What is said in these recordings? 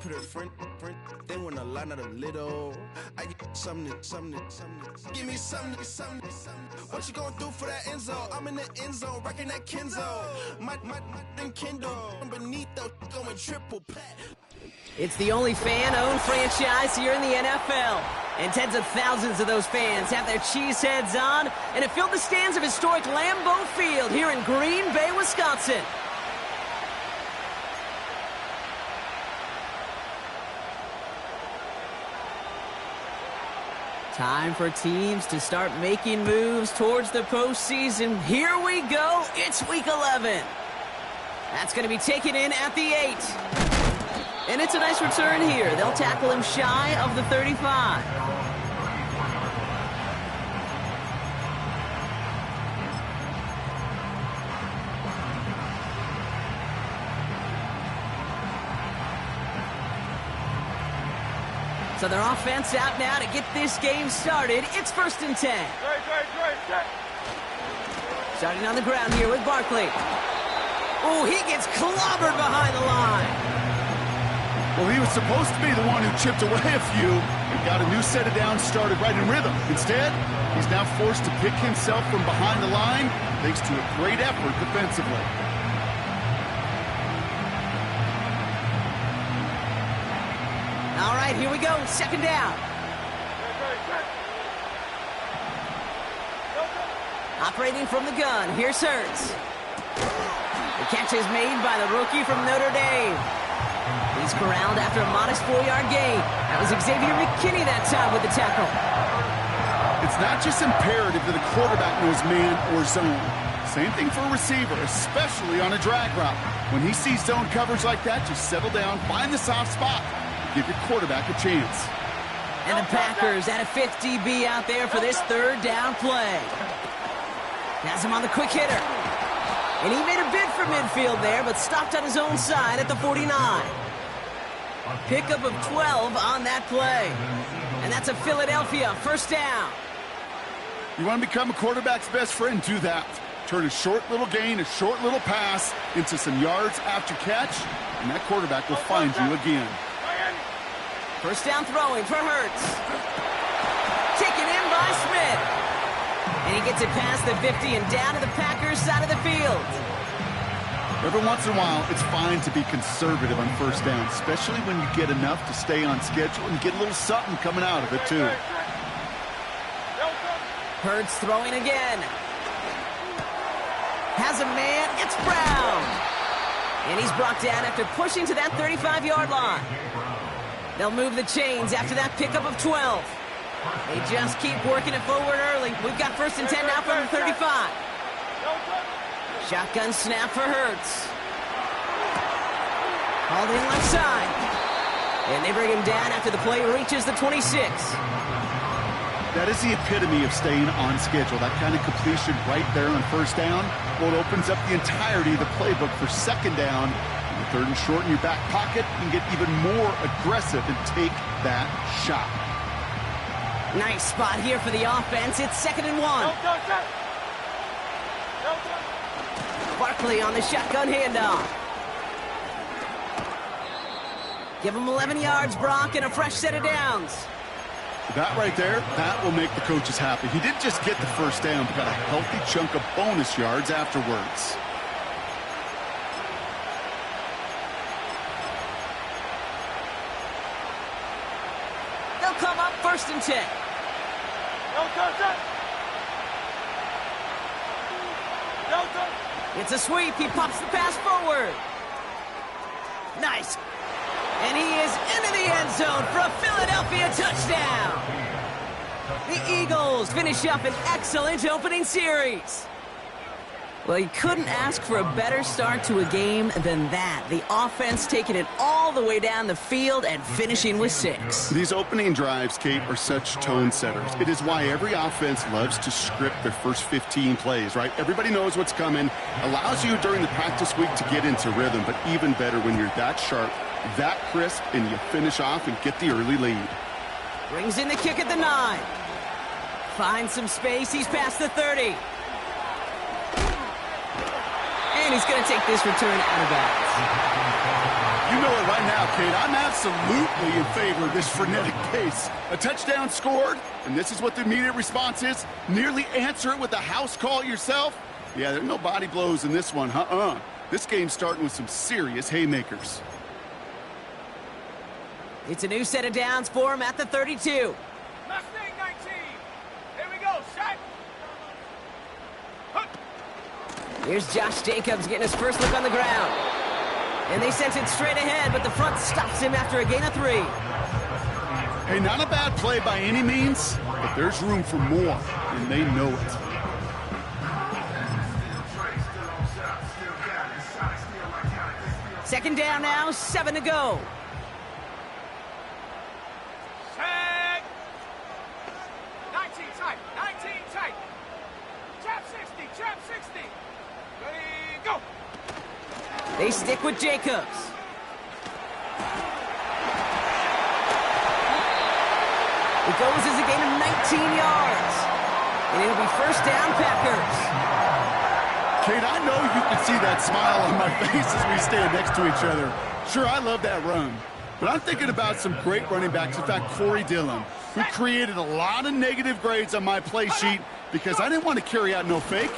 put her friend, they want a lot, not a little. I get something. Give me something. What you gonna do for that end zone? I'm in the end zone, rocking that Kenzo. My Kindle beneath the going triple plat. It's the only fan-owned franchise here in the NFL. And tens of thousands of those fans have their cheese heads on, and it filled the stands of historic Lambeau Field here in Green Bay, Wisconsin. Time for teams to start making moves towards the postseason. Here we go. It's Week 11. That's going to be taken in at the 8. And it's a nice return here. They'll tackle him shy of the 35. So their offense out now to get this game started. It's 1st and 10. Starting on the ground here with Barkley. Oh, he gets clobbered behind the line. Well, he was supposed to be the one who chipped away a few and got a new set of downs started right in rhythm. Instead, he's now forced to pick himself from behind the line thanks to a great effort defensively. All right, here we go. 2nd down. Operating from the gun. Here's Hurts. The catch is made by the rookie from Notre Dame. He's corralled after a modest 4-yard gain. That was Xavier McKinney that time with the tackle. It's not just imperative that a quarterback knows man or zone. Same thing for a receiver, especially on a drag route. When he sees zone coverage like that, just settle down, find the soft spot, and give your quarterback a chance. And the Packers at a 50 DB out there for this 3rd down play. Has him on the quick hitter. And he made a bid for midfield there, but stopped on his own side at the 49. Pickup of 12 on that play. And that's a Philadelphia 1st down. You want to become a quarterback's best friend, do that. Turn a short little gain, a short little pass into some yards after catch, and that quarterback will find you again. 1st down throwing for Hurts. Taken in by Smith. And he gets it past the 50 and down to the Packers side of the field. Every once in a while, it's fine to be conservative on 1st down, especially when you get enough to stay on schedule and get a little something coming out of it, too. Hurts throwing again. Has a man. It's Brown. And he's brought down after pushing to that 35-yard line. They'll move the chains after that pickup of 12. They just keep working it forward early. We've got 1st and 10 now from the 35. Shotgun snap for Hurts. Hauled in left side. And they bring him down after the play reaches the 26. That is the epitome of staying on schedule. That kind of completion right there on 1st down. Well, it opens up the entirety of the playbook for 2nd down. And 3rd and short in your back pocket, you can get even more aggressive and take that shot. Nice spot here for the offense. It's 2nd and 1. Barkley on the shotgun handoff. Give him 11 yards, Brock, and a fresh set of downs. That right there, that will make the coaches happy. He didn't just get the 1st down, but got a healthy chunk of bonus yards afterwards. They'll come up 1st and 10. It's a sweep. He pops the pass forward. Nice. And he is into the end zone for a Philadelphia touchdown. The Eagles finish up an excellent opening series. Well, you couldn't ask for a better start to a game than that. The offense taking it all the way down the field and finishing with 6. These opening drives, Kate, are such tone setters. It is why every offense loves to script their first 15 plays, right? Everybody knows what's coming. Allows you during the practice week to get into rhythm, but even better when you're that sharp, that crisp, and you finish off and get the early lead. Brings in the kick at the 9. Finds some space. He's past the 30. And he's going to take this return out of bounds. You know it right now, Kate. I'm absolutely in favor of this frenetic pace. A touchdown scored, and this is what the immediate response is. Nearly answer it with a house call yourself. Yeah, there's no body blows in this one. This game's starting with some serious haymakers. It's a new set of downs for him at the 32. Mustang 19. Here we go, shot. Here's Josh Jacobs getting his first look on the ground. And they sent it straight ahead, but the front stops him after a gain of 3. Hey, not a bad play by any means, but there's room for more, and they know it. Second down now, 7 to go. Set. 19 tight. 19 tight. Trap 60. Trap 60. Ready, go. They stick with Jacobs. It goes as a gain of 19 yards. And it'll be first down, Packers. Kate, I know you can see that smile on my face as we stand next to each other. Sure, I love that run. But I'm thinking about some great running backs. In fact, Corey Dillon, who created a lot of negative grades on my play sheet because I didn't want to carry out no fake.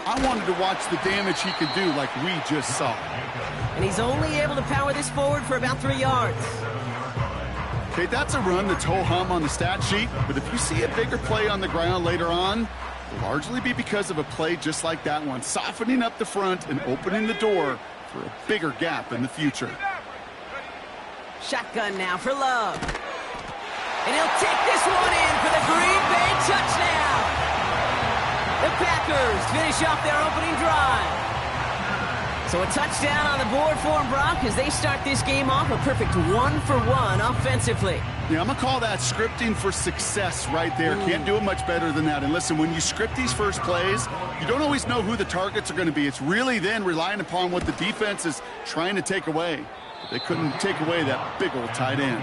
I wanted to watch the damage he could do like we just saw. And he's only able to power this forward for about 3 yards. Kate, that's a run that's ho-hum on the stat sheet, but if you see a bigger play on the ground later on, it'll largely be because of a play just like that one, softening up the front and opening the door for a bigger gap in the future. Shotgun now for Love. And he'll take this one in for the Green Bay touchdown. The Packers finish off their opening drive. So a touchdown on the board for them, Brock, as they start this game off a perfect 1-for-1 offensively. Yeah, I'm going to call that scripting for success right there. Can't do it much better than that. And listen, when you script these first plays, you don't always know who the targets are going to be. It's really then relying upon what the defense is trying to take away. But they couldn't take away that big old tight end.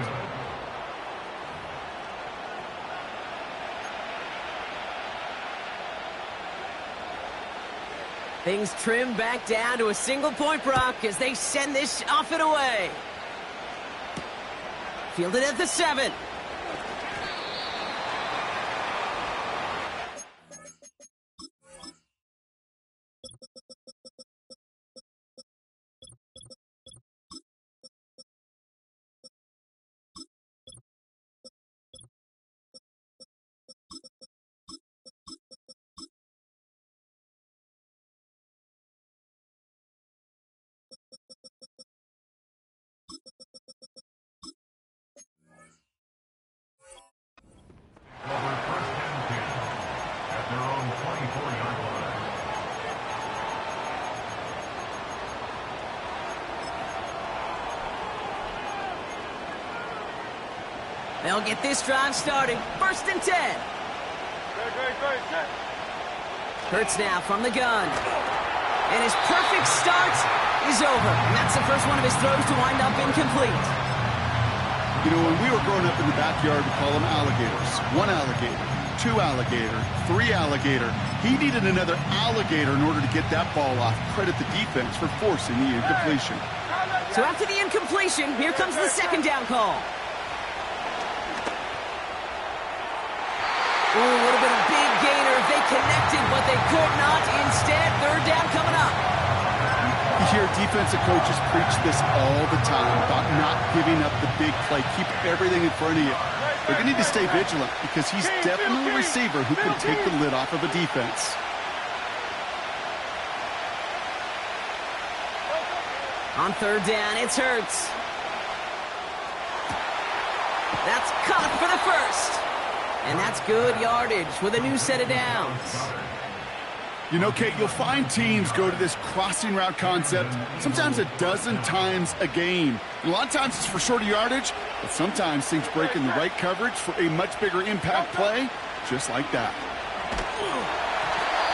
Things trim back down to a single point, Brock, as they send this off and away. Fielded at the 7. They'll get this drive started. 1st and 10. Hurts now from the gun. And his perfect start is over. And that's the first one of his throws to wind up incomplete. You know, when we were growing up in the backyard, we call them alligators. 1 alligator, 2 alligator, 3 alligator. He needed another alligator in order to get that ball off. Credit the defense for forcing the incompletion. So after the incompletion, here comes the 2nd down call. Ooh, would have been a big gainer if they connected, but they could not. Instead, 3rd down coming up. You hear defensive coaches preach this all the time about not giving up the big play. Keep everything in front of you. They're going to need to stay vigilant because he's definitely a receiver who can take the lid off of a defense. On 3rd down, it's Hurts. That's caught for the 1st. And that's good yardage with a new set of downs. You know, Kate, you'll find teams go to this crossing route concept sometimes a dozen times a game. And a lot of times it's for shorter yardage, but sometimes things break in the right coverage for a much bigger impact play, just like that.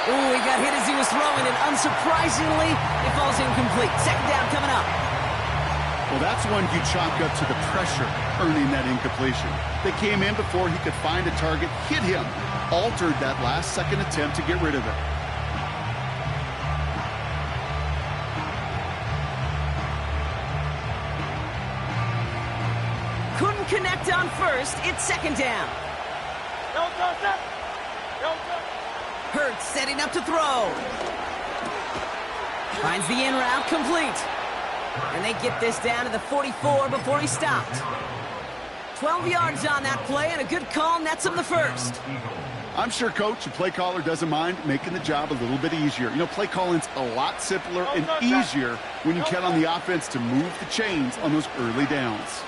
Ooh, he got hit as he was throwing, and unsurprisingly, it falls incomplete. 2nd down coming up. Well, that's one you chalk up to the pressure earning that incompletion. They came in before he could find a target, hit him, altered that last-second attempt to get rid of it. Couldn't connect on first. It's second down. Hurts setting up to throw. Finds the in route complete. And they get this down to the 44 before he stopped. 12 yards on that play, and a good call nets him the first. I'm sure, Coach, the play caller doesn't mind making the job a little bit easier. You know, play calling's a lot simpler and easier when you count on the offense to move the chains on those early downs.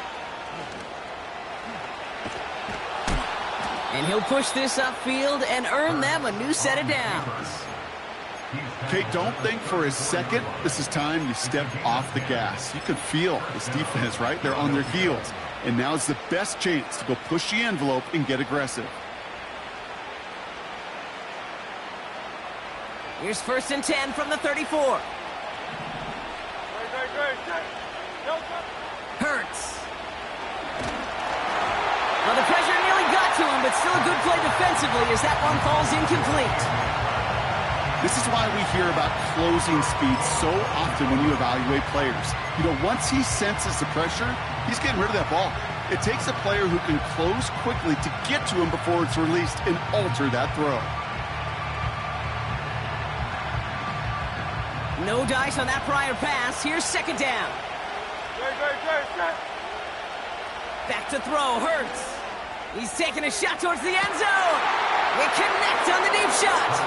And he'll push this upfield and earn them a new set of downs. Kate, don't think for a second this is time you step off the gas. You can feel this defense, right? They're on their heels. And now is the best chance to go push the envelope and get aggressive. Here's 1st and 10 from the 34. Hurts. Well, the pressure nearly got to him, but still a good play defensively as that one falls incomplete. This is why we hear about closing speed so often when you evaluate players. You know, once he senses the pressure, he's getting rid of that ball. It takes a player who can close quickly to get to him before it's released and alter that throw. No dice on that prior pass. Here's second down. Back to throw. Hurts. He's taking a shot towards the end zone. They connect on the deep shot.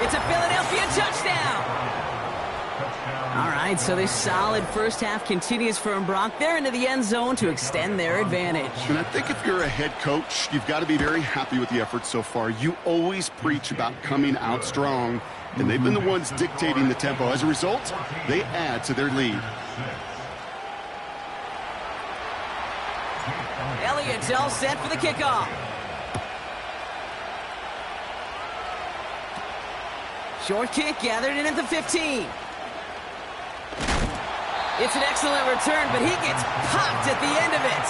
It's a Philadelphia touchdown. All right, so this solid first half continues for Brock. They're into the end zone to extend their advantage. And I think if you're a head coach, you've got to be very happy with the effort so far. You always preach about coming out strong, and they've been the ones dictating the tempo. As a result, they add to their lead. Elliott's all set for the kickoff. Short kick gathered in at the 15. It's an excellent return, but he gets popped at the end of it.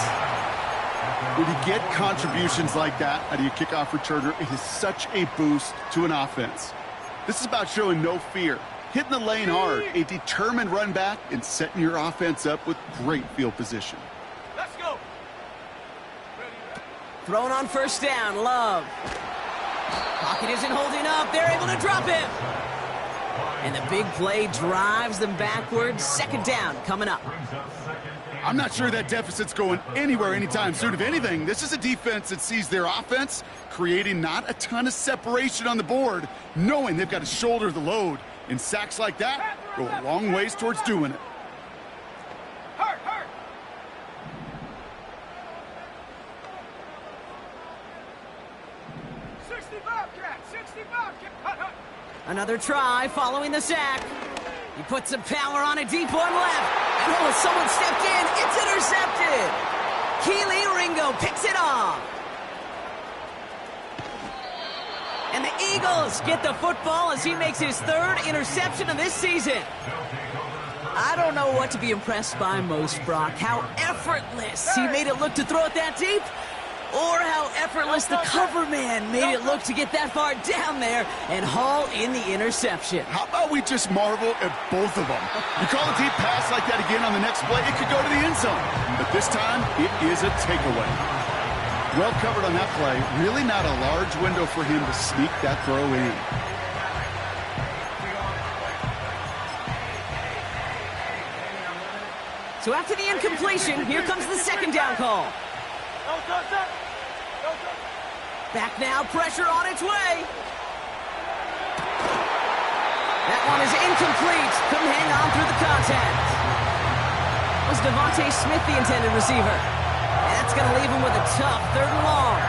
When you get contributions like that out of your kickoff returner, it is such a boost to an offense. This is about showing no fear, hitting the lane hard, a determined run back, and setting your offense up with great field position. Let's go. Thrown on first down, Love. Pocket isn't holding up. They're able to drop him. And the big play drives them backwards. Second down coming up. I'm not sure that deficit's going anywhere anytime soon. If anything, this is a defense that sees their offense creating not a ton of separation on the board, knowing they've got to shoulder the load. And sacks like that go a long ways towards doing it. Hurt. 65 cat. Hut. Another try following the sack. He puts some power on a deep one left. And oh, someone stepped in. It's intercepted. Keely Ringo picks it off. And the Eagles get the football as he makes his 3rd interception of this season. I don't know what to be impressed by most, Brock. How effortless he made it look to throw it that deep, or how effortless the cover man made it look to get that far down there and haul in the interception. How about we just marvel at both of them? You call a deep pass like that again on the next play, it could go to the end zone. But this time, it is a takeaway. Well covered on that play. Really not a large window for him to sneak that throw in. So after the incompletion, here comes the second down call. Back now, pressure on its way. That one is incomplete. Couldn't hang on through the contact. Was Devontae Smith the intended receiver? And that's going to leave him with a tough 3rd and long.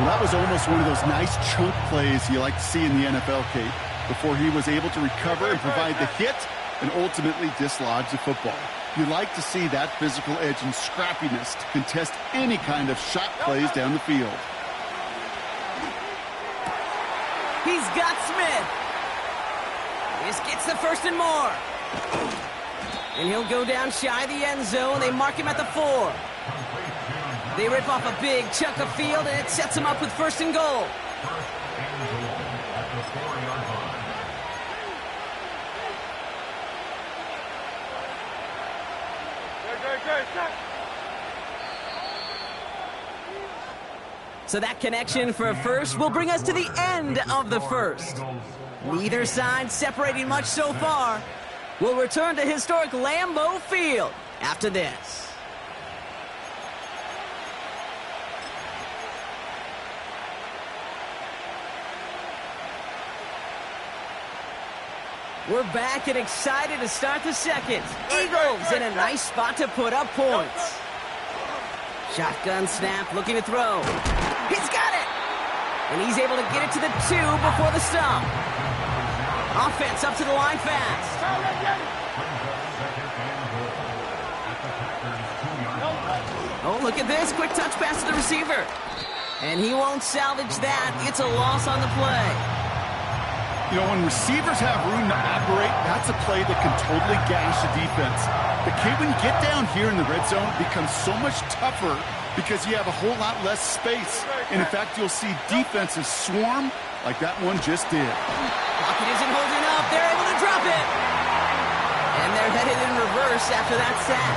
Well, that was almost one of those nice chunk plays you like to see in the NFL, Kate, before he was able to recover and provide the hit and ultimately dislodge the football. You like to see that physical edge and scrappiness to contest any kind of shot plays down the field. He's got Smith. This gets the 1st and more. And he'll go down shy of the end zone. They mark him at the 4. They rip off a big chunk of field, and it sets him up with 1st and goal. So that connection for a first will bring us to the end of the first. Neither side separating much so far. We'll return to historic Lambeau Field after this. We're back and excited to start the second. Eagles in a nice spot to put up points. Shotgun snap, looking to throw. He's got it! And he's able to get it to the 2 before the stop. Offense up to the line fast. Oh, look at this. Quick touch pass to the receiver. And he won't salvage that. It's a loss on the play. You know, when receivers have room to operate, that's a play that can totally gash a defense. But Kate, when you get down here in the red zone, it becomes so much tougher because you have a whole lot less space. And in fact, you'll see defenses swarm like that one just did. Pocket isn't holding up. They're able to drop it. And they're headed in reverse after that sack.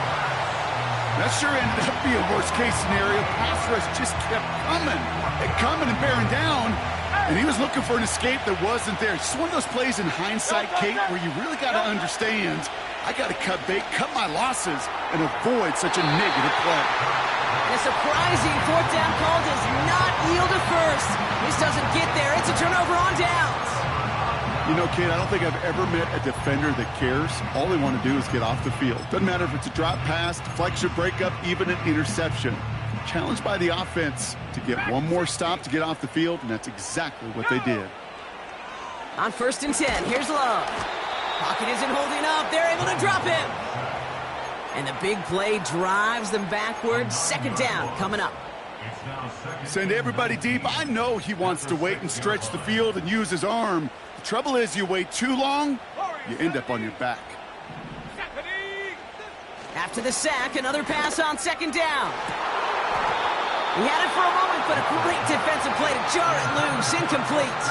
That sure ended up being a worst-case scenario. Pass rush just kept coming and bearing down. And he was looking for an escape that wasn't there. It's one of those plays in hindsight, Kate, where you really got to understand, I got to cut bait, cut my losses, and avoid such a negative play. And a surprising fourth down call does not yield a first. This doesn't get there. It's a turnover on downs. You know, Kate, I don't think I've ever met a defender that cares. All they want to do is get off the field. Doesn't matter if it's a drop pass, deflection, breakup, even an interception. Challenged by the offense to get one more stop to get off the field, and that's exactly what they did. On 1st and 10, here's Love. Pocket isn't holding up. They're able to drop him. And the big play drives them backwards. 2nd down coming up. Send everybody deep. I know he wants to wait and stretch the field and use his arm. The trouble is, you wait too long, you end up on your back. After the sack, another pass on 2nd down. He had it for a moment, but a great defensive play to jar it loose. Incomplete.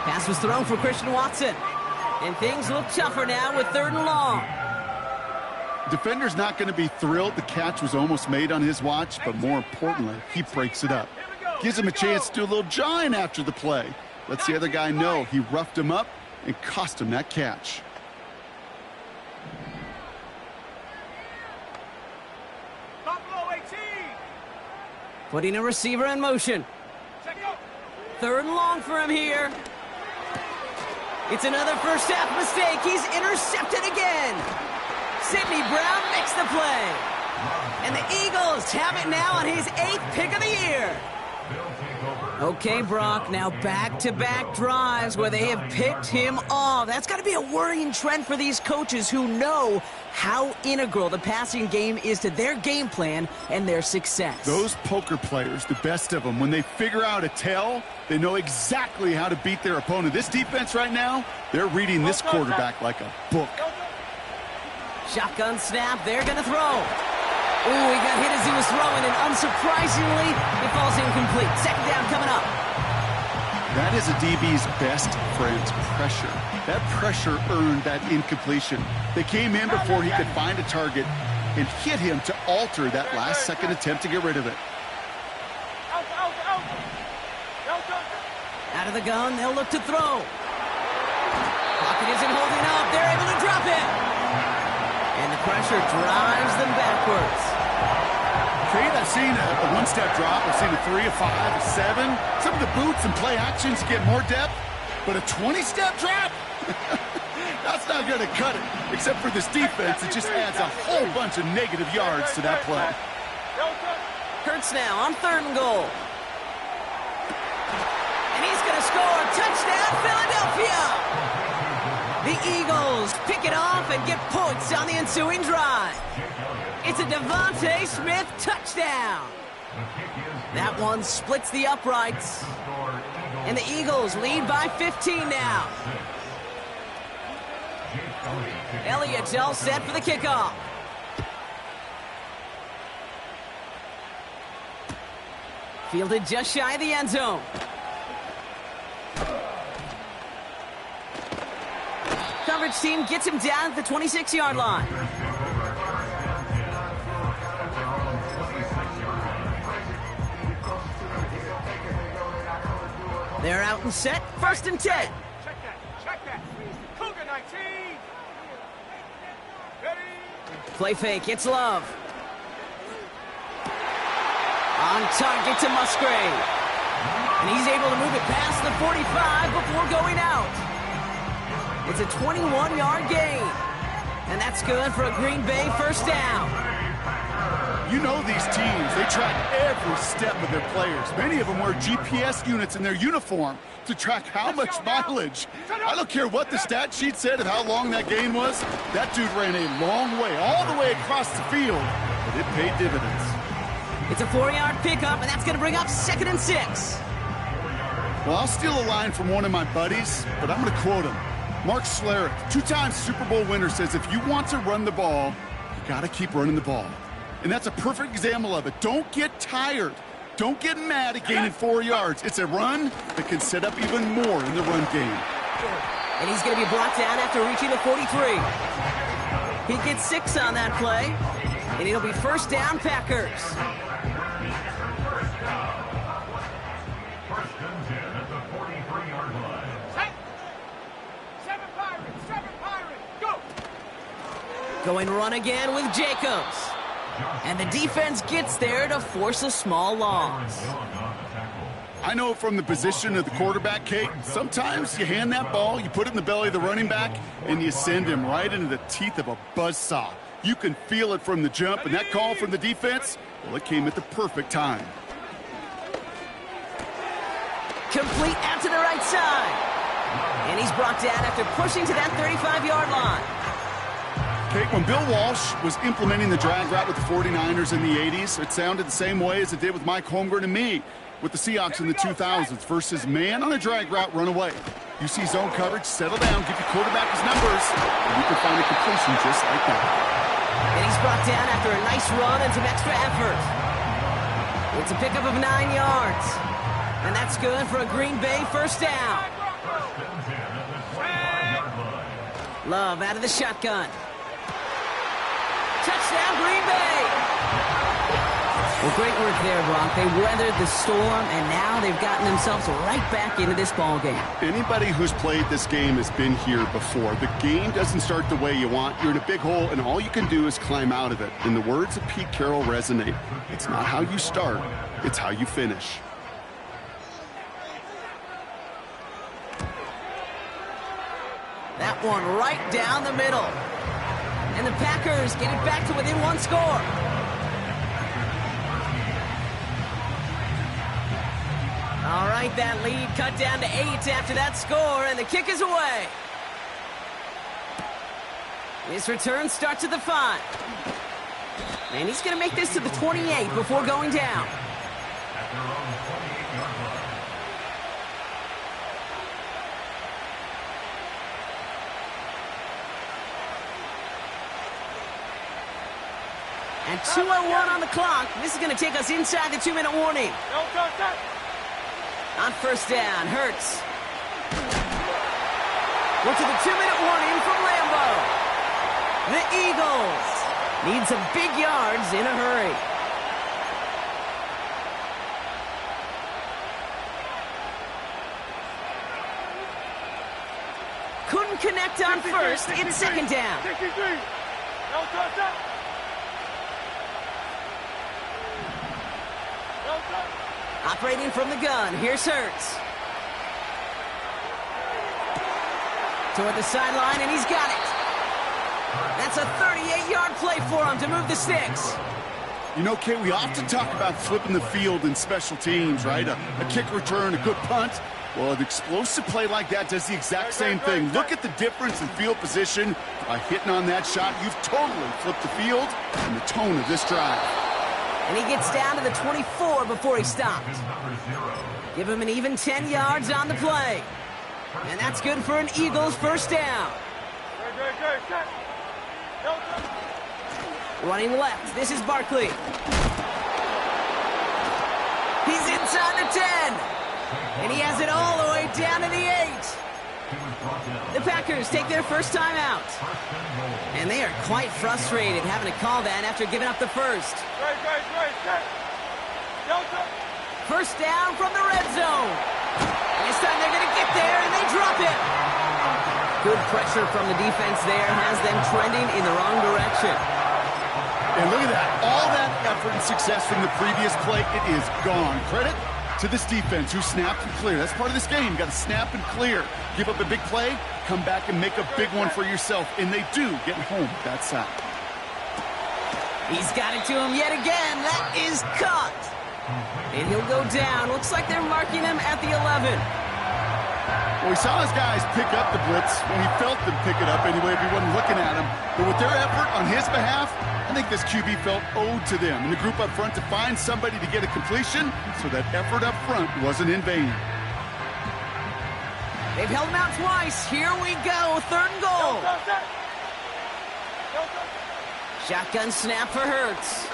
Pass was thrown for Christian Watson. And things look tougher now with 3rd and long. Defender's not going to be thrilled the catch was almost made on his watch, but more importantly, he breaks it up. Gives him a chance to do a little jawing after the play. Lets the other guy know he roughed him up and cost him that catch. Putting a receiver in motion. 3rd and long for him here. It's another first half mistake. He's intercepted again. Sidney Brown makes the play. And the Eagles have it now on his 8th pick of the year. Okay, Brock, now back-to-back drives where they have picked him off. That's got to be a worrying trend for these coaches who know how integral the passing game is to their game plan and their success. Those poker players, the best of them, when they figure out a tell, they know exactly how to beat their opponent. This defense right now, they're reading this quarterback like a book. Shotgun snap, they're going to throw. Ooh, he got hit as he was throwing, and unsurprisingly, it falls incomplete. 2nd down coming up. That is a DB's best friend, pressure. That pressure earned that incompletion. They came in before he could find a target and hit him to alter that last-second attempt to get rid of it. Out of the gun, they'll look to throw. Pocket isn't holding up. They're able to drop it. And the pressure drives them backwards. Kate, I've seen a one-step drop. I've seen a 3, a 5, a 7. Some of the boots and play actions get more depth, but a 20-step drop? That's not going to cut it. Except for this defense, it just adds a whole bunch of negative yards to that play. Hurts now on 3rd and goal. And he's going to score. Touchdown, Philadelphia! The Eagles pick it off and get points on the ensuing drive. It's a Devontae Smith touchdown. That one splits the uprights. And the Eagles lead by 15 now. Elliott's all set for the kickoff. Fielded just shy of the end zone. Coverage team gets him down at the 26-yard line. They're out and set. 1st and 10. Check that. Cougar 19. Ready? Play fake. It's Love. On target to Musgrave. And he's able to move it past the 45 before going out. It's a 21-yard gain. And that's good for a Green Bay 1st down. You know these teams, they track every step of their players. Many of them wear GPS units in their uniform to track how much mileage. I don't care what the stat sheet said of how long that gain was. That dude ran a long way, all the way across the field, but it paid dividends. It's a 4-yard pickup, and that's going to bring up 2nd and 6. Well, I'll steal a line from one of my buddies, but I'm going to quote him. Mark Schlereth, 2-time Super Bowl winner, says if you want to run the ball, you got to keep running the ball. And that's a perfect example of it. Don't get tired. Don't get mad at gaining 4 yards. It's a run that can set up even more in the run game. And he's going to be brought down after reaching the 43. He gets 6 on that play, and it'll be 1st down Packers. 1st and 10 at the 43-yard line. Set. 7 Pirates, go! Going run again with Jacobs. And the defense gets there to force a small loss. I know from the position of the quarterback, Kate, sometimes you hand that ball, you put it in the belly of the running back, and you send him right into the teeth of a buzzsaw. You can feel it from the jump, and that call from the defense, well, it came at the perfect time. Complete out to the right side. And he's brought down after pushing to that 35-yard line. Kate, when Bill Walsh was implementing the drag route with the 49ers in the 80s, it sounded the same way as it did with Mike Holmgren and me with the Seahawks in the 2000s versus man on a drag route, run away. You see zone coverage, settle down, give your quarterback his numbers, and you can find a completion just like that. And he's brought down after a nice run and some extra effort. It's a pickup of 9 yards. And that's good for a Green Bay 1st down. Love out of the shotgun. Touchdown, Green Bay! Well, great work there, Brock. They weathered the storm, and now they've gotten themselves right back into this ball game. Anybody who's played this game has been here before. The game doesn't start the way you want. You're in a big hole, and all you can do is climb out of it. And the words of Pete Carroll resonate. It's not how you start, it's how you finish. That one right down the middle. And the Packers get it back to within 1 score. All right, that lead cut down to 8 after that score, and the kick is away. His return starts at the 5. And he's going to make this to the 28 before going down. And 2:01 on the clock. This is going to take us inside the 2-minute warning. On 1st down, Hurts. We're to the 2-minute warning from Lambeau. The Eagles need some big yards in a hurry. Couldn't connect on 1st. It's 2nd down. Operating from the gun, here's Hurts. Toward the sideline, and he's got it. That's a 38-yard play for him to move the sticks. You know, Kate, we often talk about flipping the field in special teams, right? A kick return, a good punt. Well, an explosive play like that does the exact same thing. Look at the difference in field position. By hitting on that shot, you've totally flipped the field and the tone of this drive. And he gets down to the 24 before he stopped. Give him an even 10 yards on the play. And that's good for an Eagles 1st down. Running left, this is Barkley. He's inside the 10. And he has it all the way down to the 8. The Packers take their first time out. And they are quite frustrated having to call that after giving up the first. 1st down from the red zone. This time they're going to get there, and they drop it. Good pressure from the defense there has them trending in the wrong direction. And look at that. All that effort and success from the previous play, it is gone. Credit to this defense who snapped and cleared. That's part of this game. You got to snap and clear. Give up a big play, come back and make a big one for yourself. And they do get home that side. He's got it to him yet again. That is caught. And he'll go down. Looks like they're marking him at the 11. Well, we saw his guys pick up the blitz when he felt them pick it up anyway if he wasn't looking at him. But with their effort on his behalf, I think this QB felt owed to them and the group up front to find somebody to get a completion so that effort up front wasn't in vain. They've held him out twice. Here we go. 3rd and goal. Shotgun snap for Hurts.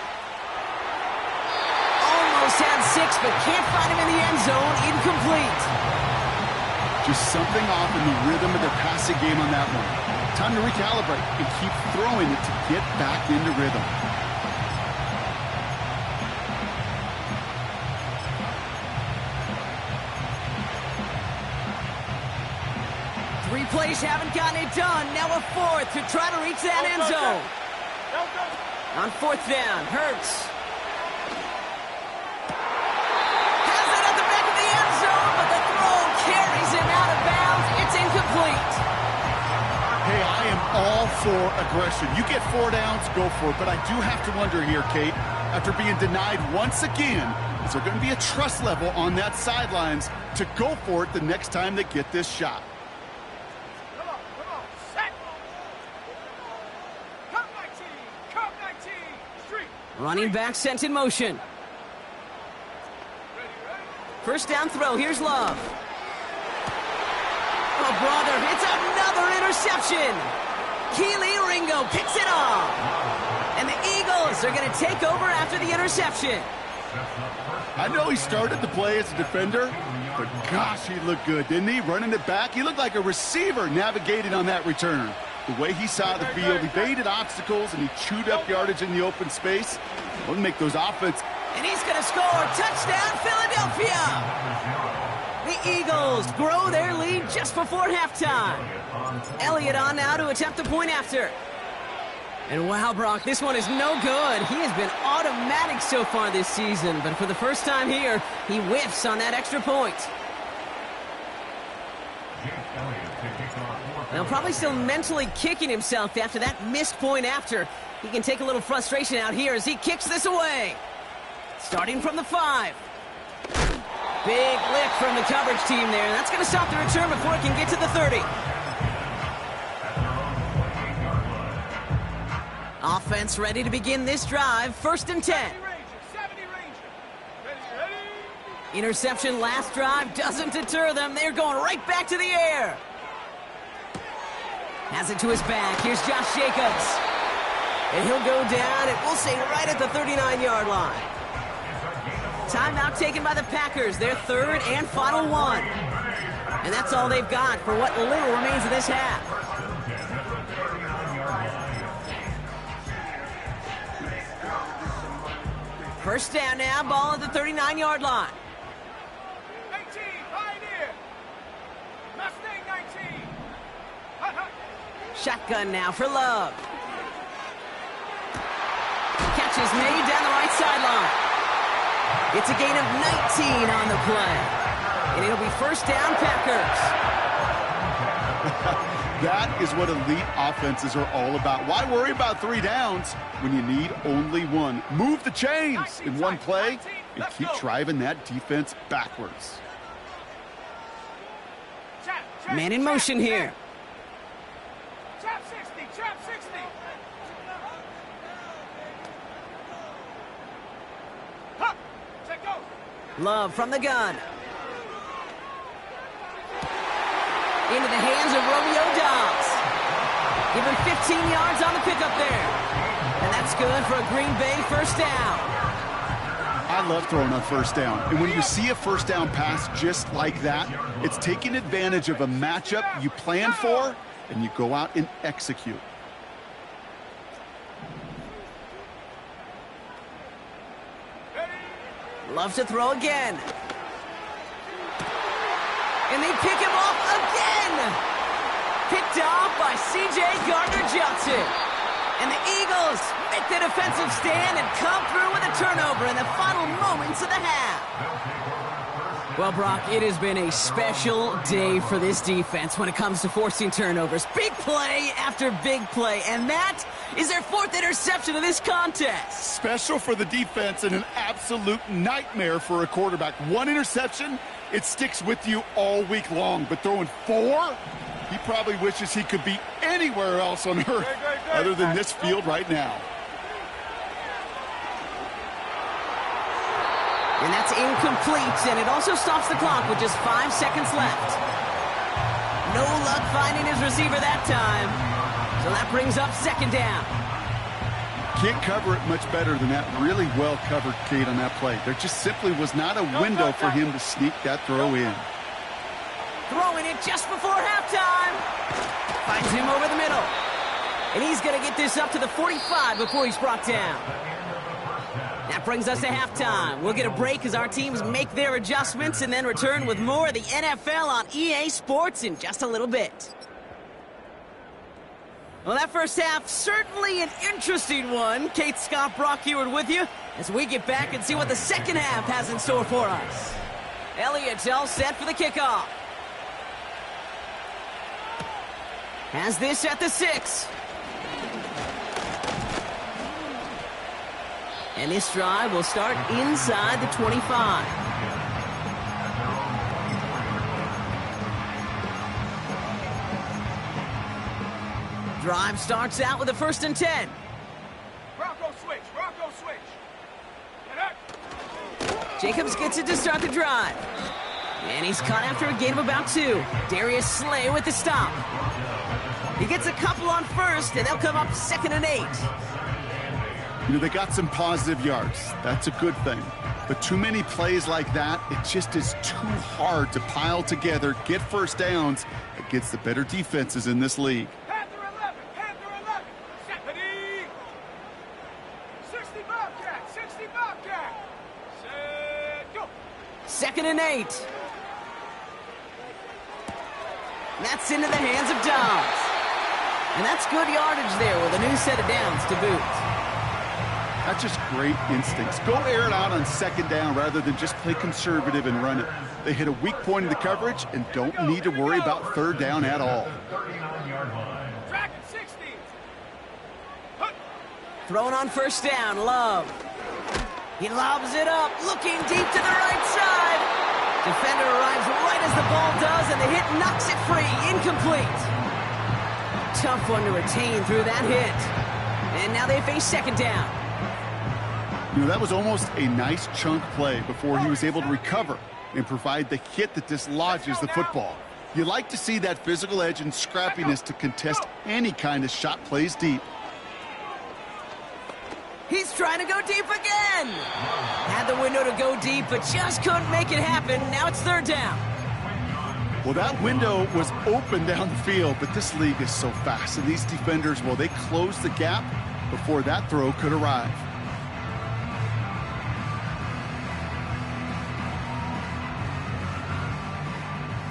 Almost had 6, but can't find him in the end zone. Incomplete. Just something off in the rhythm of their passing game on that one. Time to recalibrate and keep throwing it to get back into rhythm. Three plays haven't gotten it done. Now a 4th to try to reach that end zone. On 4th down, Hurts. Has it at the back of the end zone, but the throw carries him out of bounds. It's incomplete. Hey, I am all for aggression. You get 4 downs, go for it. But I do have to wonder here, Kate, after being denied once again, is there going to be a trust level on that sidelines to go for it the next time they get this shot? Come on, set. Come 19, street. Running back sent in motion. First down throw. Here's Love. Oh, brother, it's another interception. Keely Ringo picks it off. And the Eagles are going to take over after the interception. I know he started the play as a defender, but gosh, he looked good, didn't he? Running it back, he looked like a receiver navigating on that return. The way he saw the field, he baited obstacles, and he chewed up yardage in the open space. Wouldn't make those offense. And he's going to score. Touchdown, Philadelphia. The Eagles grow their lead just before halftime. Elliott on now to attempt the point after. And wow, Brock, this one is no good. He has been automatic so far this season, but for the first time here, he whiffs on that extra point. Now, probably still mentally kicking himself after that missed point after. He can take a little frustration out here as he kicks this away. Starting from the 5. Big lift from the coverage team there. That's going to stop the return before it can get to the 30. Offense ready to begin this drive. 1st and 10. Interception last drive doesn't deter them. They're going right back to the air. Has it to his back. Here's Josh Jacobs. And he'll go down, and we'll say right at the 39-yard line. Timeout taken by the Packers. Their 3rd and final one. And that's all they've got for what little remains of this half. First down now, ball at the 39-yard line. 19, Pioneer. Mustang 19. Shotgun now for Love. Catch is made down the right sideline. It's a gain of 19 on the play. And it'll be first down, Packers. That is what elite offenses are all about. Why worry about 3 downs when you need only 1? Move the chains in one play and keep driving that defense backwards. Man in motion here. Trap 60, trap 60. Huh, check go. Love from the gun. Into the hands of Romeo Dobbs. Give him 15 yards on the pickup there. And that's good for a Green Bay first down. I love throwing on first down. And when you see a first down pass just like that, it's taking advantage of a matchup you plan for, and you go out and execute. Love to throw again. And they pick him off again. Picked off by C.J. Gardner-Johnson. And the Eagles make the defensive stand and come through with a turnover in the final moments of the half. Well, Brock, it has been a special day for this defense when it comes to forcing turnovers. Big play after big play, and that is their 4th interception of this contest. Special for the defense and an absolute nightmare for a quarterback. 1 interception, it sticks with you all week long, but throwing 4? He probably wishes he could be anywhere else on earth other than this field right now. And that's incomplete, and it also stops the clock with just 5 seconds left. No luck finding his receiver that time. So that brings up 2nd down. Can't cover it much better than that. Really well covered, Kate, on that play. There just simply was not a window for him to sneak that throw in. Throwing it just before halftime. Finds him over the middle. And he's going to get this up to the 45 before he's brought down. That brings us to halftime. We'll get a break as our teams make their adjustments and then return with more of the NFL on EA Sports in just a little bit. Well, that first half, certainly an interesting one. Kate, Scott, Brock Heward with you as we get back and see what the second half has in store for us. Elliott's all set for the kickoff. Has this at the 6. And this drive will start inside the 25. Drive starts out with a 1st and 10. Bronco switch, Bronco switch. Get up. Jacobs gets it to start the drive. And he's caught after a gain of about 2. Darius Slay with the stop. He gets a couple on 1st, and they'll come up 2nd and 8. You know, they got some positive yards. That's a good thing. But too many plays like that, it just is too hard to pile together, get first downs against the better defenses in this league. Panther 11, Panther 11. Stephanie. 60 Bobcat, 60 Bobcat. Set, go. 2nd and 8. That's into the hands of Dobbs. And that's good yardage there with a new set of downs to boot. That's just great instincts. Go air it out on 2nd down rather than just play conservative and run it. They hit a weak point in the coverage and don't need to worry about 3rd down at all. Track at 60. Throwing on 1st down, Love. He lobs it up, looking deep to the right side. Defender arrives right as the ball does, and the hit knocks it free. Incomplete. Tough one to retain through that hit. And now they face 2nd down. You know, that was almost a nice chunk play before he was able to recover and provide the hit that dislodges the football. You like to see that physical edge and scrappiness to contest any kind of shot plays deep. He's trying to go deep again. Had the window to go deep, but just couldn't make it happen. Now it's 3rd down. Well, that window was open down the field, but this league is so fast. And these defenders, well, they closed the gap before that throw could arrive.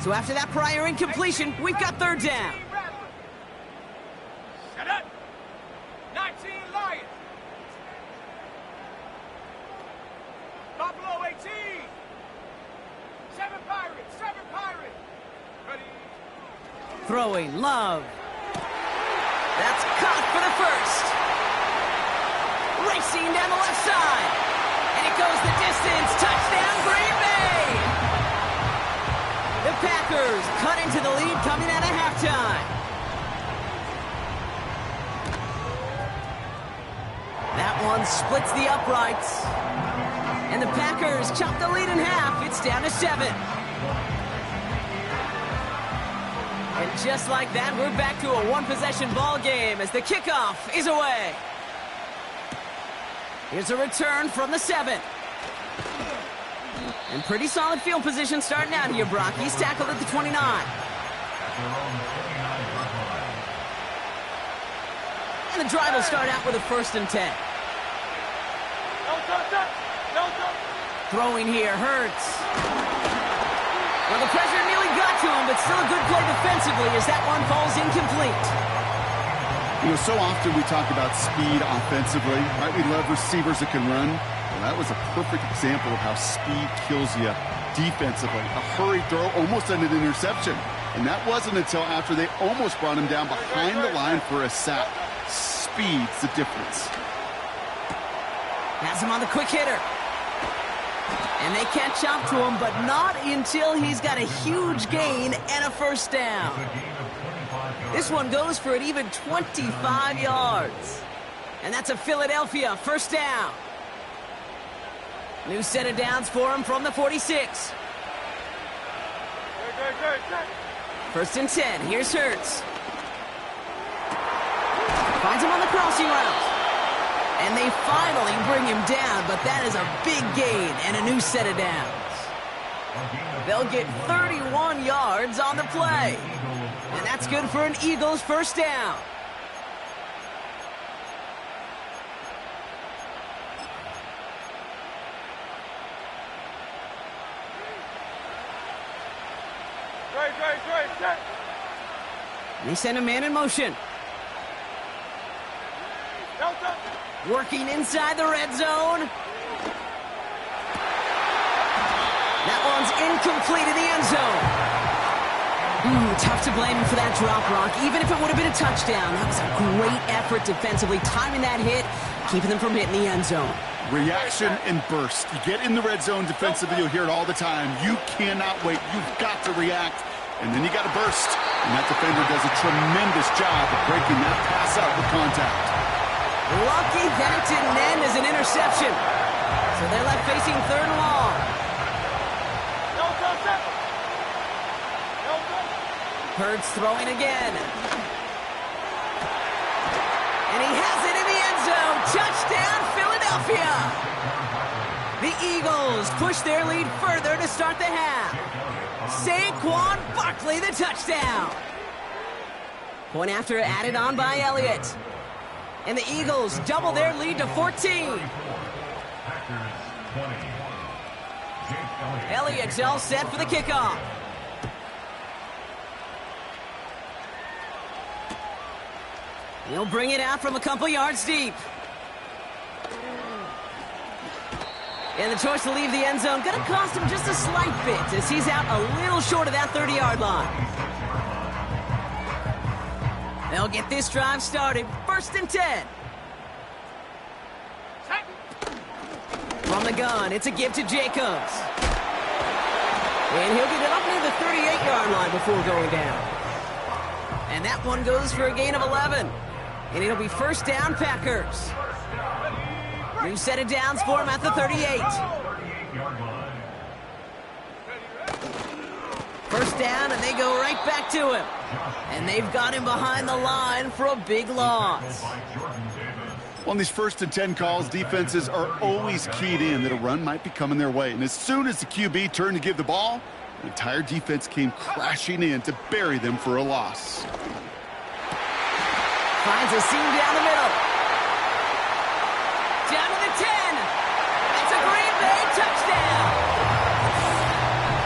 So after that prior incompletion, we've got 3rd down. Set up. 19 Lions. Buffalo 18. 7 Pirates, 7 Pirates. Ready. Throwing, Love. That's caught for the 1st. Racing down the left side. And it goes the distance. Touchdown, Green Bay. The Packers cut into the lead coming out of halftime. That one splits the uprights. And the Packers chop the lead in half. It's down to 7. And just like that, we're back to a 1-possession ball game as the kickoff is away. Here's a return from the 7. And pretty solid field position starting out here, Brock. He's tackled at the 29. And the drive will start out with a 1st and 10. Throwing here, Hurts. Well, the pressure nearly got to him, but still a good play defensively as that one falls incomplete. You know, so often we talk about speed offensively, right? We love receivers that can run. Well, that was a perfect example of how speed kills you defensively. A hurried throw almost ended an interception. And that wasn't until after they almost brought him down behind the line for a sack. Speed's the difference. Has him on the quick hitter. And they catch up to him, but not until he's got a huge gain and a first down. This one goes for an even 25 yards. And that's a Philadelphia first down. New set of downs for him from the 46. First and 10. Here's Hurts. Finds him on the crossing route. And they finally bring him down, but that is a big gain and a new set of downs. They'll get 31 yards on the play. And that's good for an Eagles first down. And they send a man in motion. Working inside the red zone. That one's incomplete in the end zone. Tough to blame him for that drop, Rock. Even if it would have been a touchdown, that was a great effort defensively, timing that hit, keeping them from hitting the end zone. Reaction and burst. You get in the red zone defensively, you'll hear it all the time. You cannot wait. You've got to react, and then you got to burst. And that defender does a tremendous job of breaking that pass out with contact. Lucky that it didn't end as an interception. So they're left facing third and long. Hurts throwing again. And he has it in the end zone. Touchdown, Philadelphia. The Eagles push their lead further to start the half. Saquon Barkley, the touchdown. Point after added on by Elliott. And the Eagles double their lead to 14. Elliott's all set for the kickoff. He'll bring it out from a couple yards deep. And the choice to leave the end zone going to cost him just a slight bit as he's out a little short of that 30-yard line. They'll get this drive started. First and 10. From the gun, it's a give to Jacobs. And he'll get it up near the 38-yard line before going down. And that one goes for a gain of 11. And it'll be first down, Packers. New set of downs for him at the 38. First down, and they go right back to him. And they've got him behind the line for a big loss. On these first and 10 calls, defenses are always keyed in that a run might be coming their way. And as soon as the QB turned to give the ball, the entire defense came crashing in to bury them for a loss. Finds a seam down the middle. Down to the 10. It's a Green Bay touchdown.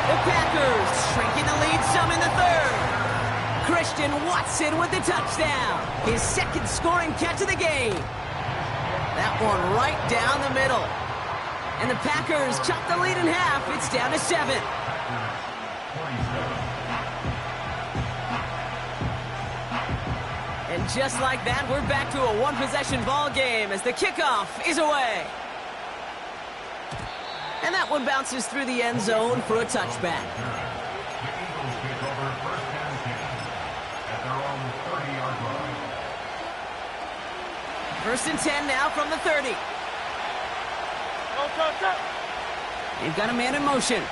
The Packers shrinking the lead some in the third. Christian Watson with the touchdown. His second scoring catch of the game. That one right down the middle. And the Packers chop the lead in half. It's down to 7. And just like that, we're back to a one-possession ball game as the kickoff is away. And that one bounces through the end zone for a touchback. First and 10 now from the 30. They've got a man in motion.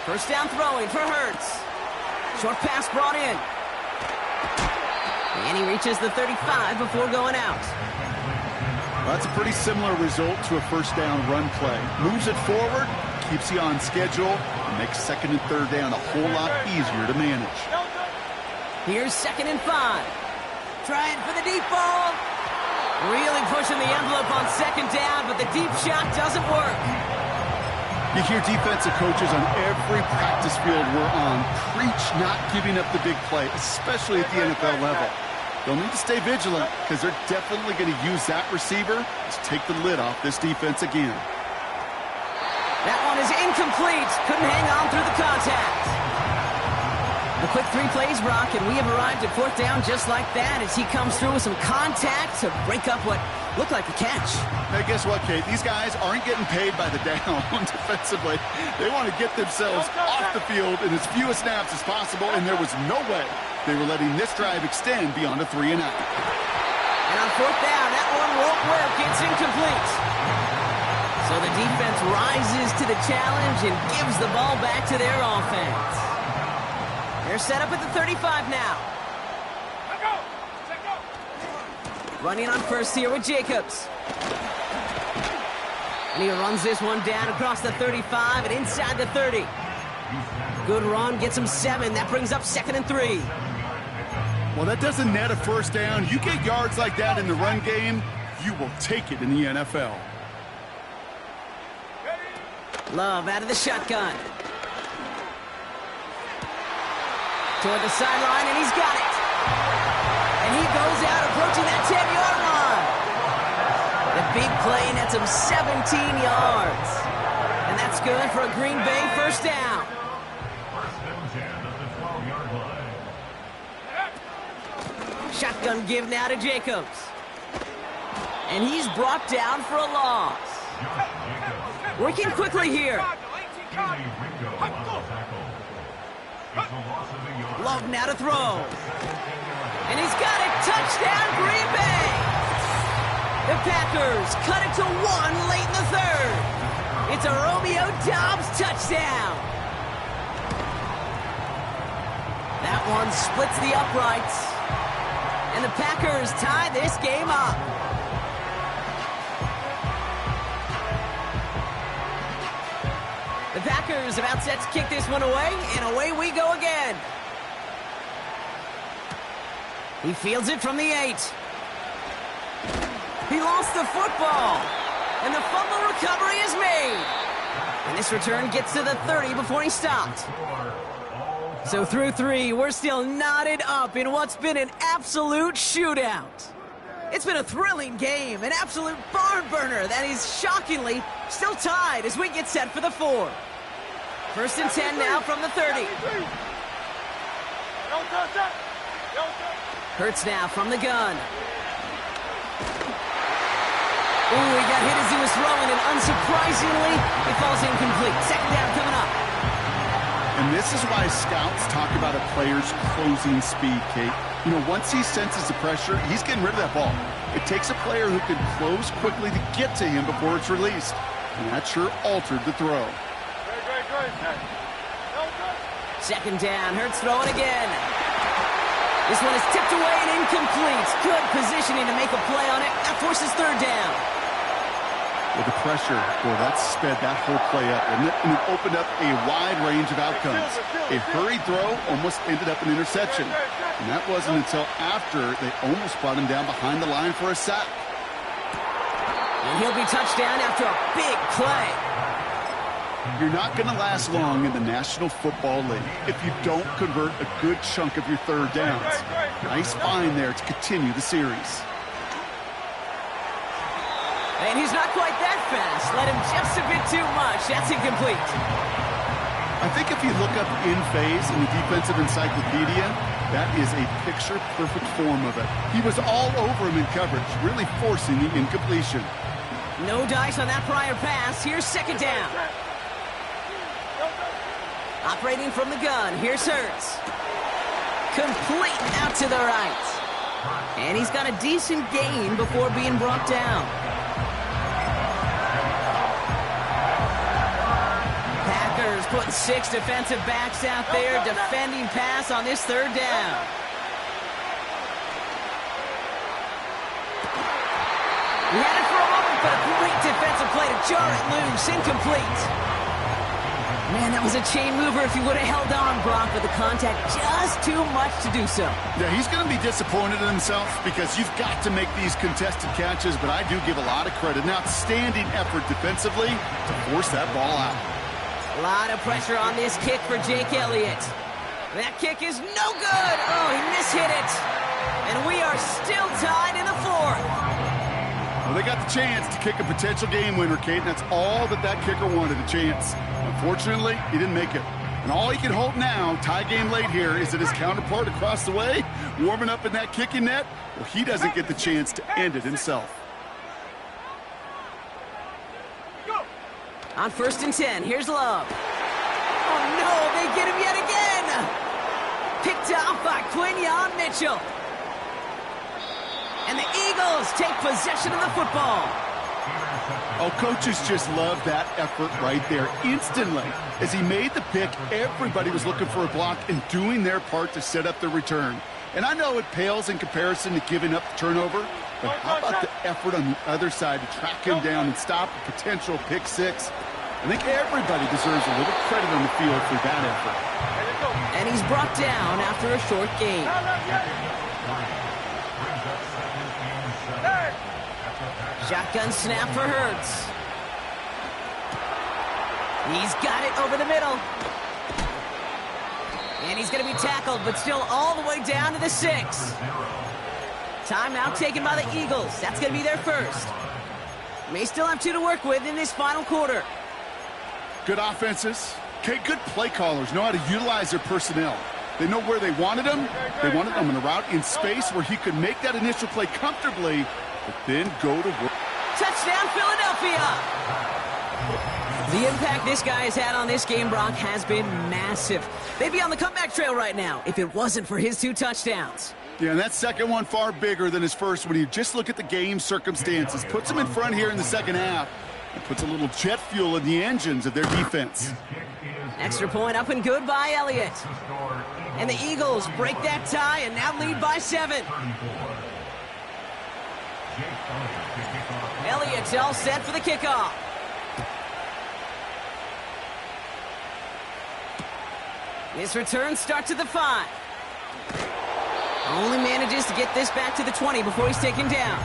First down throwing for Hurts. Short pass brought in. And he reaches the 35 before going out. Well, that's a pretty similar result to a first down run play. Moves it forward, keeps you on schedule, and makes second and third down a whole lot easier to manage. Here's second and 5. Trying for the deep ball. Really pushing the envelope on second down, but the deep shot doesn't work. You hear defensive coaches on every practice field we're on preach not giving up the big play, especially at the NFL level. They'll need to stay vigilant because they're definitely going to use that receiver to take the lid off this defense again. That one is incomplete. Couldn't hang on through the contact. A quick 3 plays, Brock, and we have arrived at 4th down just like that as he comes through with some contact to break up what looked like a catch. Hey, guess what, Kate? These guys aren't getting paid by the down defensively. They want to get themselves off the field in as few snaps as possible, and there was no way they were letting this drive extend beyond a 3 and out. And on 4th down, that one won't work. It's incomplete. So the defense rises to the challenge and gives the ball back to their offense. They're set up at the 35 now. Running on first here with Jacobs. And he runs this one down across the 35 and inside the 30. Good run, gets him 7. That brings up 2nd and 3. Well, that doesn't net a 1st down. You get yards like that in the run game, you will take it in the NFL. Love out of the shotgun. Toward the sideline, and he's got it. And he goes out approaching that 10-yard line. The big play nets him 17 yards. And that's good for a Green Bay 1st down. First and 10 at the 12-yard line. Shotgun give now to Jacobs. And he's brought down for a loss. Working quickly here. Love now to throw. And he's got it. Touchdown, Green Bay. The Packers cut it to 1 late in the 3rd. It's a Romeo Doubs touchdown. That one splits the uprights. And the Packers tie this game up. The Packers about set to kick this one away, and away we go again. He fields it from the 8. He lost the football, and the fumble recovery is made. And this return gets to the 30 before he stopped. So through 3, we're still knotted up in what's been an absolute shootout. It's been a thrilling game, an absolute barn burner that is shockingly still tied as we get set for the 4. 1st and 10 now from the 30. Hurts now from the gun. Ooh, he got hit as he was throwing, and unsurprisingly, it falls incomplete. 2nd down coming up. And this is why scouts talk about a player's closing speed, Kate. You know, once he senses the pressure, he's getting rid of that ball. It takes a player who can close quickly to get to him before it's released. And that sure altered the throw. 2nd down, Hurts throwing again. This one is tipped away and incomplete. Good positioning to make a play on it. That forces 3rd down. With the pressure, boy, that sped that whole play up, and it opened up a wide range of outcomes. A hurried throw almost ended up an interception. And that wasn't until after they almost brought him down behind the line for a sack. And he'll be touchdown after a big play. You're not going to last long in the National Football League if you don't convert a good chunk of your 3rd downs. Nice find there to continue the series. And he's not quite that fast. Let him just a bit too much. That's incomplete. I think if you look up in phase in the defensive encyclopedia, that is a picture-perfect form of it. He was all over him in coverage, really forcing the incompletion. No dice on that prior pass. Here's 2nd down. Operating from the gun, here's Hurts. Complete out to the right. And he's got a decent gain before being brought down. Packers putting 6 defensive backs out there defending pass on this 3rd down. He had it for a moment, but a great defensive play to jar it loose. Incomplete. Man, that was a chain mover if he would have held on, Brock, but the contact just too much to do so. Yeah, he's going to be disappointed in himself because you've got to make these contested catches, but I do give a lot of credit. An outstanding effort defensively to force that ball out. A lot of pressure on this kick for Jake Elliott. That kick is no good. Oh, he mishit it. And we are still tied in the fourth. Well, they got the chance to kick a potential game winner, Kate, and that's all that kicker wanted, a chance. Unfortunately, he didn't make it. And all he can hope now, tie game late here, is that his counterpart across the way, warming up in that kicking net, well, he doesn't get the chance to end it himself. On 1st and 10, here's Love. Oh, no, they get him yet again. Picked off by Quinyon Mitchell. And the Eagles take possession of the football. Oh, coaches just love that effort right there. Instantly, as he made the pick, everybody was looking for a block and doing their part to set up the return. And I know it pales in comparison to giving up the turnover, but how about the effort on the other side to track him down and stop a potential pick six? I think everybody deserves a little credit on the field for that effort. And he's brought down after a short game. Shotgun snap for Hurts. He's got it over the middle. And he's going to be tackled, but still all the way down to the 6. Timeout taken by the Eagles. That's going to be their first. May still have 2 to work with in this final quarter. Good offenses. Okay, good play callers know how to utilize their personnel. They know where they wanted him. They wanted him in a route in space where he could make that initial play comfortably, but then go to work. Touchdown, Philadelphia! The impact this guy has had on this game, Brock, has been massive. They'd be on the comeback trail right now if it wasn't for his 2 touchdowns. Yeah, and that second one far bigger than his first when you just look at the game circumstances. Puts him in front here in the second half and puts a little jet fuel in the engines of their defense. Extra point up and good by Elliott. And the Eagles break that tie and now lead by 7. Elliott's all set for the kickoff. His return starts at the 5. Only manages to get this back to the 20 before he's taken down.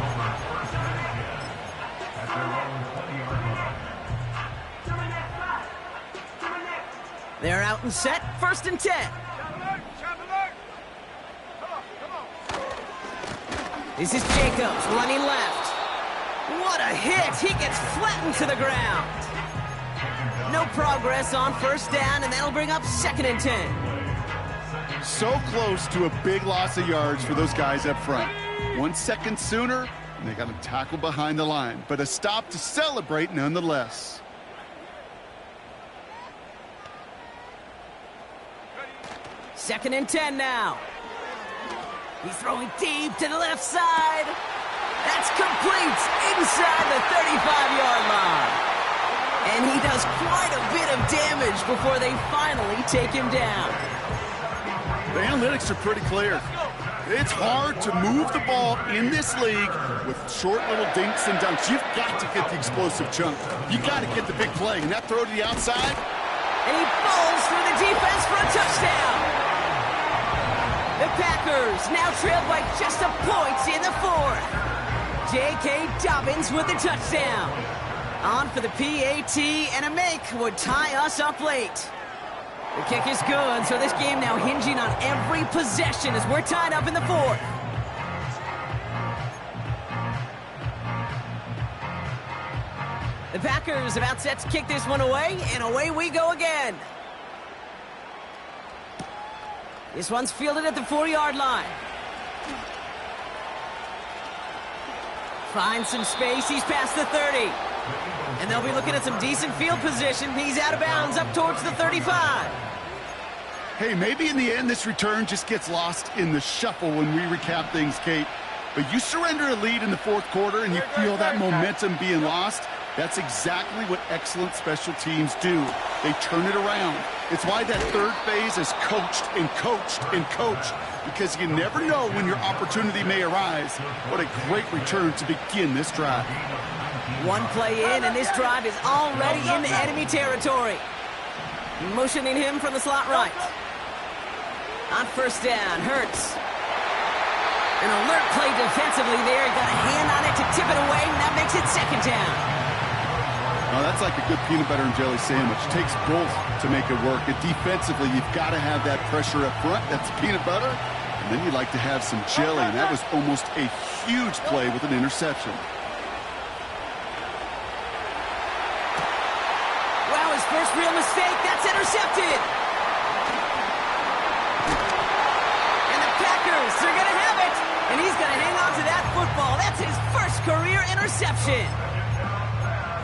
They're out and set, 1st and 10. This is Jacobs running left. What a hit! He gets flattened to the ground. No progress on 1st down, and that'll bring up 2nd and 10. So close to a big loss of yards for those guys up front. 1 second sooner, and they got him tackled behind the line. But a stop to celebrate nonetheless. Second and 10 now. He's throwing deep to the left side. That's complete inside the 35-yard line. And he does quite a bit of damage before they finally take him down. The analytics are pretty clear. It's hard to move the ball in this league with short little dinks and dunks. You've got to get the explosive chunk. You've got to get the big play. And that throw to the outside. And he falls through the defense for a touchdown. The Packers now trailed by just a point in the 4th. J.K. Dobbins with the touchdown. On for the PAT, and a make would tie us up late. The kick is good, so this game now hinging on every possession as we're tied up in the 4th. The Packers about set to kick this one away, and away we go again. This one's fielded at the 4-yard line. Finds some space, he's past the 30. And they'll be looking at some decent field position. He's out of bounds up towards the 35. Hey, maybe in the end this return just gets lost in the shuffle when we recap things, Kate. But you surrender a lead in the 4th quarter and you feel that momentum being lost. That's exactly what excellent special teams do. They turn it around. It's why that 3rd phase is coached and coached and coached, because you never know when your opportunity may arise. What a great return to begin this drive. One play in, and this drive is already in the enemy territory. Motioning him from the slot right. On 1st down, Hurts. An alert play defensively there. Got a hand on it to tip it away, and that makes it 2nd down. Now Oh, that's like a good peanut butter and jelly sandwich. Takes both to make it work. And defensively, you've got to have that pressure up front. That's peanut butter. And then you'd like to have some jelly. And that was almost a huge play with an interception. Wow, his first real mistake. That's intercepted. And the Packers, they're going to have it. And he's going to hang on to that football. That's his first career interception.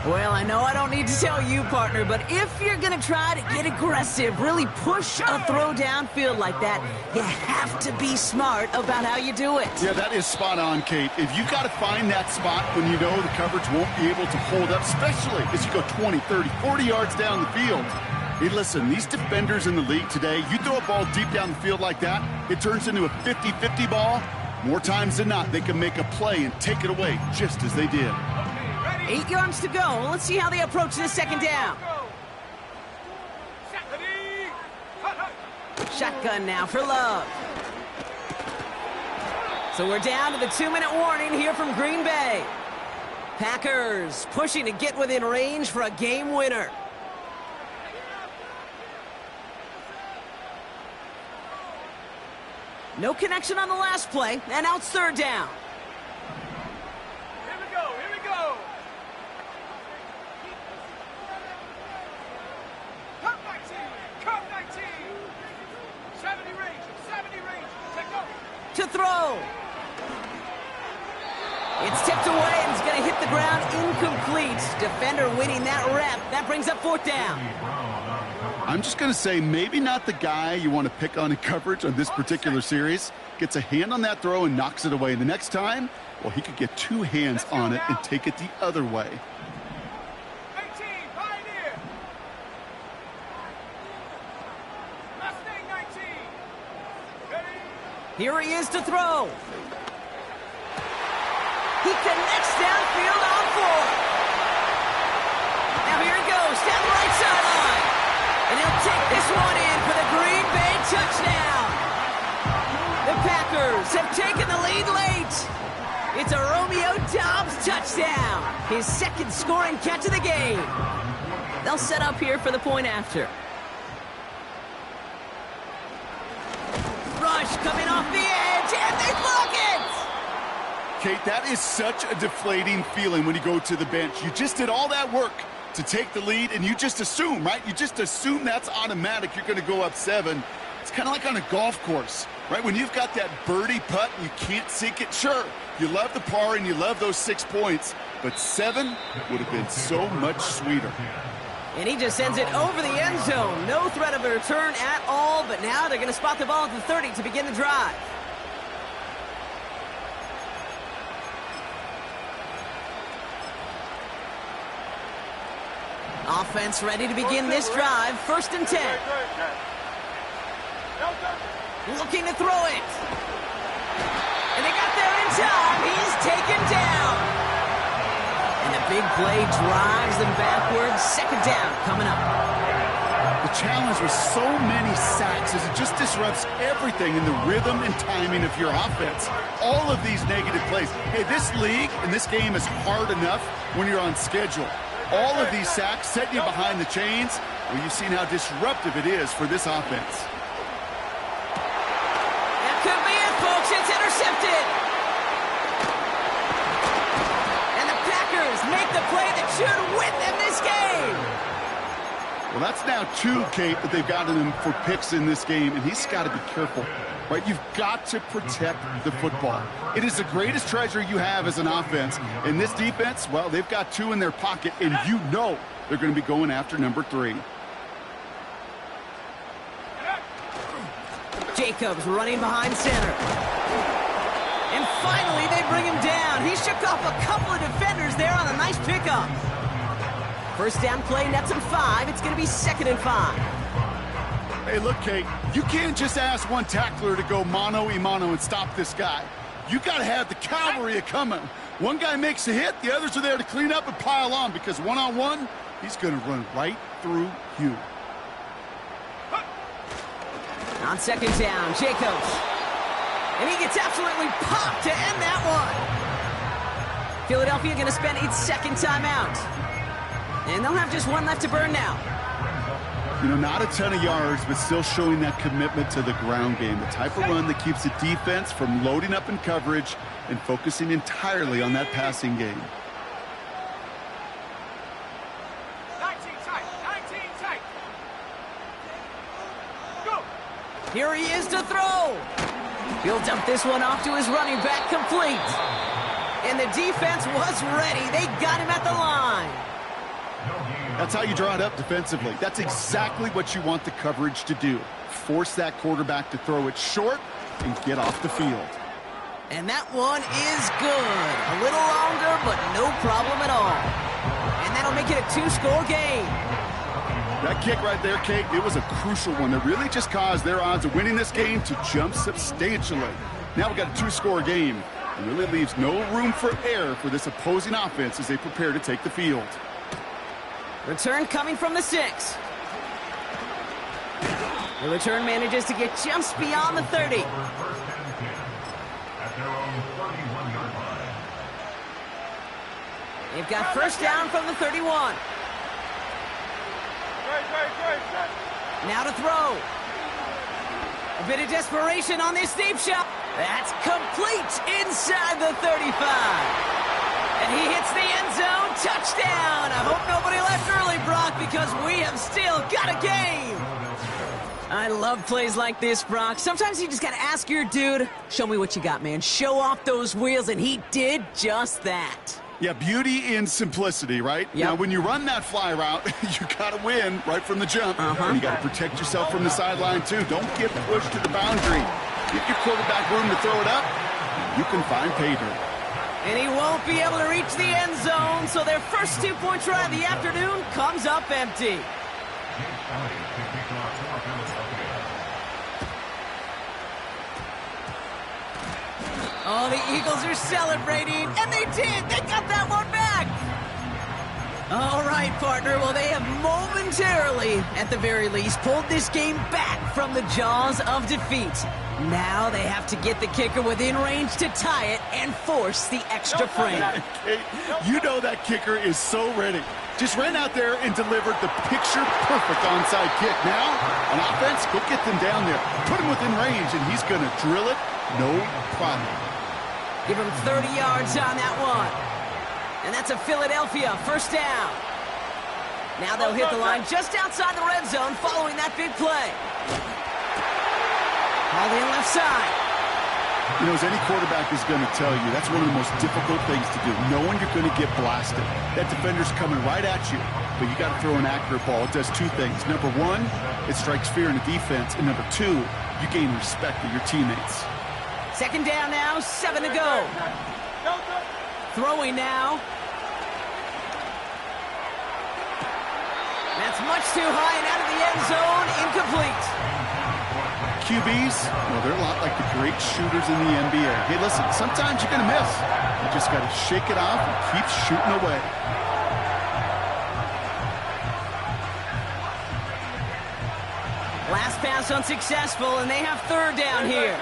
Well, I know I don't need to tell you, partner, but if you're going to try to get aggressive, really push a throw downfield like that, you have to be smart about how you do it. Yeah, that is spot on, Kate. If you've got to find that spot when you know the coverage won't be able to hold up, especially as you go 20, 30, 40 yards down the field. Hey, listen, these defenders in the league today, you throw a ball deep down the field like that, it turns into a 50-50 ball. More times than not, they can make a play and take it away just as they did. 8 yards to go. Let's see how they approach this second down. Shotgun now for Love. So we're down to the 2-minute warning here from Green Bay. Packers pushing to get within range for a game winner. No connection on the last play, and now it's third down. Here we go, here we go. Cut 19, 70 range, take go. To throw. It's tipped away and it's going to hit the ground incomplete. Defender winning that rep. That brings up fourth down. I'm just going to say maybe not the guy you want to pick on in coverage on this particular series. Gets a hand on that throw and knocks it away. The next time, well, he could get two hands on it and take it the other way. 18, Pioneer. Mustang 19. Ready? Here he is to throw. He connects downfield on four. Now here he goes down the right sideline. And he'll take this one in for the Green Bay touchdown. The Packers have taken the lead late. It's a Romeo Doubs touchdown. His second scoring catch of the game. They'll set up here for the point after. Rush coming off the edge, and they block it! Kate, that is such a deflating feeling when you go to the bench. You just did all that work to take the lead, and you just assume, right? You just assume that's automatic. You're going to go up 7. It's kind of like on a golf course, right? When you've got that birdie putt and you can't sink it, sure, you love the par and you love those 6 points, but 7 would have been so much sweeter. And he just sends it over the end zone. No threat of a return at all, but now they're going to spot the ball at the 30 to begin the drive. Offense ready to begin this drive. First and 10. Looking to throw it. And they got there in time. He's taken down. And the big play drives them backwards. Second down coming up. The challenge with so many sacks is it just disrupts everything in the rhythm and timing of your offense. All of these negative plays. Hey, this league and this game is hard enough when you're on schedule. All of these sacks set you behind the chains. Well, you've seen how disruptive it is for this offense. That could be it, folks. It's intercepted. And the Packers make the play that should win them this game. Well, that's now 2, Kate, that they've gotten him for picks in this game, and he's got to be careful. Right, you've got to protect the football. It is the greatest treasure you have as an offense. In this defense, well, they've got 2 in their pocket, and you know they're going to be going after number 3. Jacobs running behind center. And finally, they bring him down. He shook off a couple of defenders there on a nice pickup. First down play, nets him 5. It's going to be 2nd and 5. Hey, look, Kate, you can't just ask one tackler to go mano-a-mano and stop this guy. You got to have the cavalry coming. One guy makes a hit, the others are there to clean up and pile on, because one-on-one, he's going to run right through you. On second down, Jacobs. And he gets absolutely popped to end that one. Philadelphia going to spend its second timeout. And they'll have just one left to burn now. You know, not a ton of yards, but still showing that commitment to the ground game. The type of run that keeps the defense from loading up in coverage and focusing entirely on that passing game. 19 tight, 19 tight. Go. Here he is to throw. He'll dump this one off to his running back, complete. And the defense was ready. They got him at the line. That's how you draw it up defensively. That's exactly what you want the coverage to do. Force that quarterback to throw it short and get off the field. And that one is good. A little longer, but no problem at all. And that'll make it a 2-score game. That kick right there, Kate, it was a crucial one that really just caused their odds of winning this game to jump substantially. Now we got a 2-score game. It really leaves no room for error for this opposing offense as they prepare to take the field. Return coming from the 6. The return manages to get just beyond the 30. First and 10 at their own 31-yard line. They've got first down from the 31. Now to throw. A bit of desperation on this deep shot. That's complete inside the 35. And he hits the end zone. Touchdown. I hope nobody left early, Brock, because we have still got a game. I love plays like this, Brock. Sometimes you just got to ask your dude, show me what you got, man. Show off those wheels, and he did just that. Yeah, beauty in simplicity, right? Yep. Now, when you run that fly route, you got to win right from the jump. And you got to protect yourself from the sideline, too. Don't get pushed to the boundary. Give your quarterback room to throw it up. You can find pay dirt. And he won't be able to reach the end zone, so their first 2-point try of the afternoon comes up empty. Oh, the Eagles are celebrating, and they did! They got that one back! All right, partner. Well, they have momentarily, at the very least, pulled this game back from the jaws of defeat. Now they have to get the kicker within range to tie it and force the extra frame. Hey, you know that kicker is so ready. Just ran out there and delivered the picture-perfect onside kick. Now, on offense, go get them down there. Put him within range, and he's going to drill it, no problem. Give him 30 yards on that one. And that's a Philadelphia first down. Now they'll hit the line just outside the red zone following that big play. All in left side. You know, as any quarterback is going to tell you, that's one of the most difficult things to do, knowing you're going to get blasted. That defender's coming right at you, but you got to throw an accurate ball. It does two things. Number one, it strikes fear in the defense, and number two, you gain respect of your teammates. Second down now, 7 to go. Throwing now. That's much too high and out of the end zone, incomplete. QBs, well, they're a lot like the great shooters in the NBA. Hey, listen, sometimes you're going to miss. You just got to shake it off and keep shooting away. Last pass unsuccessful, and they have third down here.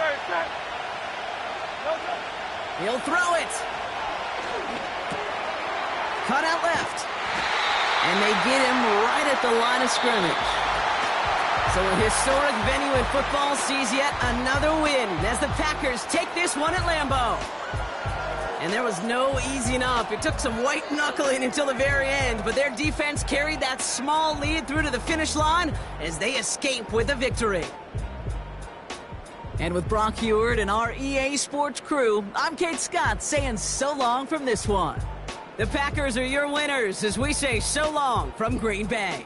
He'll throw it. Cut out left. And they get him right at the line of scrimmage. So a historic venue in football sees yet another win as the Packers take this one at Lambeau. And there was no easing up. It took some white knuckling until the very end, but their defense carried that small lead through to the finish line as they escape with a victory. And with Brock Heward and our EA Sports crew, I'm Kate Scott saying so long from this one. The Packers are your winners as we say so long from Green Bay.